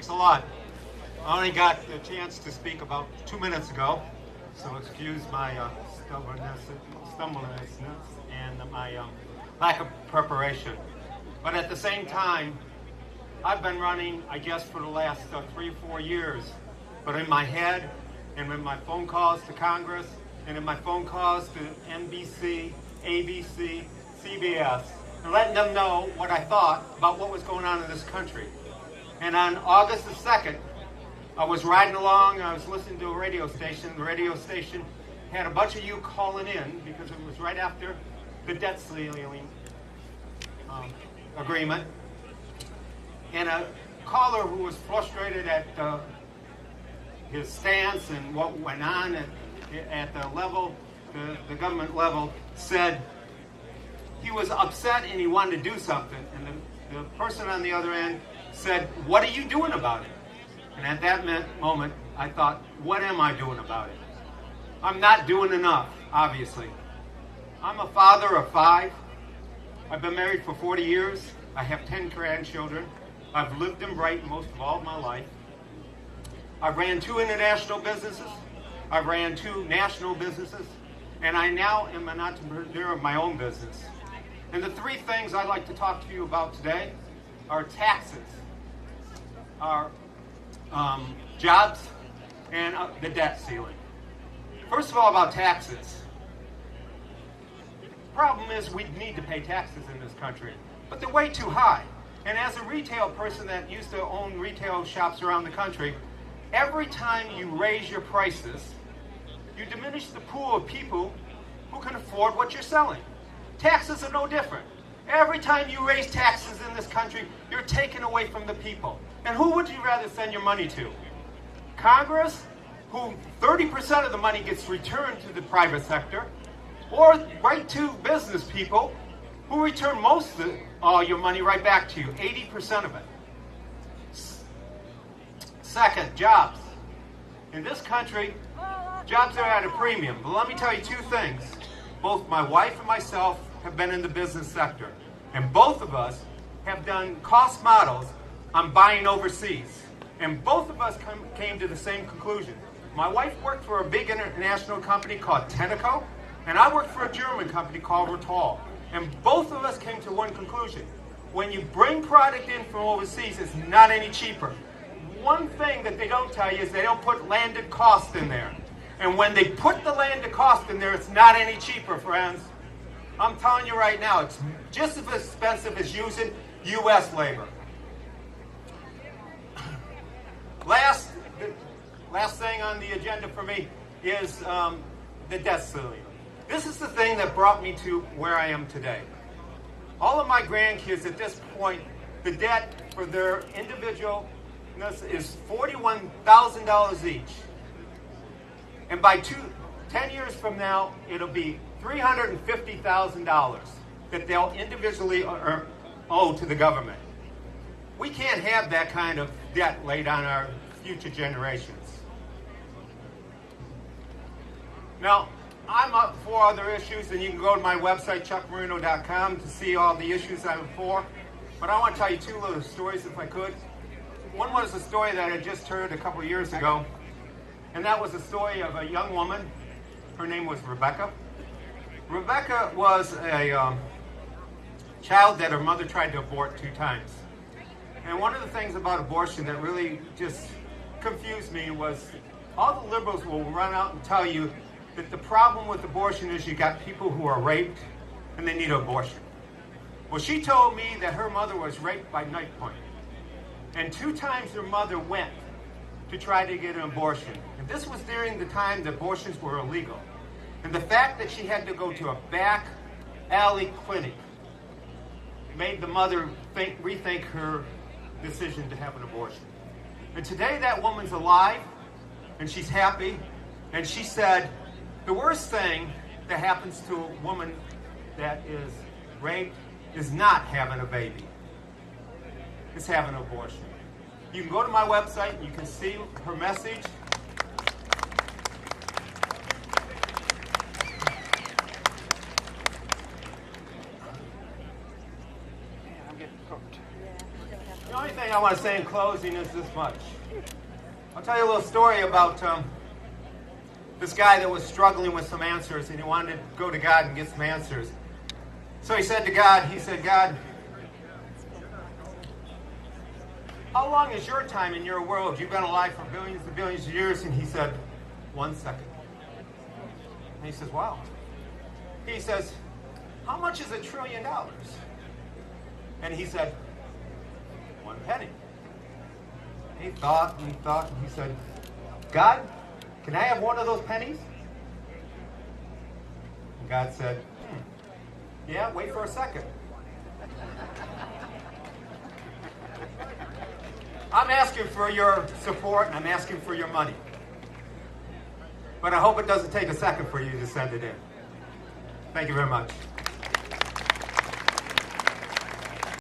Thanks a lot. I only got the chance to speak about 2 minutes ago, so excuse my stumbleness and my lack of preparation. But at the same time, I've been running, I guess, for the last 3 or 4 years. But in my head, and in my phone calls to Congress, and in my phone calls to NBC, ABC, CBS, and letting them know what I thought about what was going on in this country. And on August the 2nd, I was riding along, I was listening to a radio station. The radio station had a bunch of you calling in because it was right after the debt ceiling agreement. And a caller who was frustrated at his stance and what went on at the level, the government level, said he was upset and he wanted to do something. And the person on the other end said, "What are you doing about it?" And at that moment, I thought, what am I doing about it? I'm not doing enough, obviously. I'm a father of 5. I've been married for 40 years. I have 10 grandchildren. I've lived in Brighton most of all of my life. I've ran 2 international businesses. I've ran 2 national businesses. And I now am an entrepreneur of my own business. And the 3 things I'd like to talk to you about today are taxes, are jobs, and the debt ceiling. First of all, about taxes. The problem is we need to pay taxes in this country, but they're way too high. And as a retail person that used to own retail shops around the country, every time you raise your prices, you diminish the pool of people who can afford what you're selling. Taxes are no different. Every time you raise taxes in this country, you're taking away from the people. And who would you rather send your money to? Congress, who 30% of the money gets returned to the private sector, or right to business people who return most of all your money right back to you, 80% of it. Second, jobs. In this country, jobs are at a premium. But let me tell you 2 things. Both my wife and myself have been in the business sector, and both of us have done cost models on buying overseas. And both of us came to the same conclusion. My wife worked for a big international company called Tenneco, and I worked for a German company called Rittal. And both of us came to one conclusion. When you bring product in from overseas, it's not any cheaper. One thing that they don't tell you is they don't put landed cost in there. And when they put the landed cost in there, it's not any cheaper, friends. I'm telling you right now, it's just as expensive as using U.S. labor. Last thing on the agenda for me is the debt ceiling. This is the thing that brought me to where I am today. All of my grandkids at this point, the debt for their individual is $41,000 each. And by 10 years from now, it'll be $350,000 that they'll individually owe to the government. We can't have that kind of debt laid on our future generations. Now, I'm up for other issues, and you can go to my website, chuckmarino.com, to see all the issues I'm for. But I want to tell you 2 little stories, if I could. One was a story that I just heard a couple years ago, and that was a story of a young woman. Her name was Rebecca. Rebecca was a child that her mother tried to abort 2 times. And one of the things about abortion that really just confused me was all the liberals will run out and tell you that the problem with abortion is you got people who are raped and they need an abortion. Well, she told me that her mother was raped by knife point. And 2 times her mother went to try to get an abortion. And this was during the time that abortions were illegal. And the fact that she had to go to a back alley clinic made the mother rethink her decision to have an abortion. And today that woman's alive, and she's happy, and she said, the worst thing that happens to a woman that is raped is not having a baby. It's having an abortion. You can go to my website and you can see her message. I'm getting cooked. The only thing I want to say in closing is this much. I'll tell you a little story about this guy that was struggling with some answers, and he wanted to go to God and get some answers. So he said to God, God, how long is your time in your world? You've been alive for billions and billions of years. And he said, 1 second. And he says, wow. He says, how much is $1 trillion? And he said, 1 penny. He thought, and he said, God, can I have one of those pennies? And God said, yeah, wait for a second. I'm asking for your support, and I'm asking for your money. But I hope it doesn't take a second for you to send it in. Thank you very much.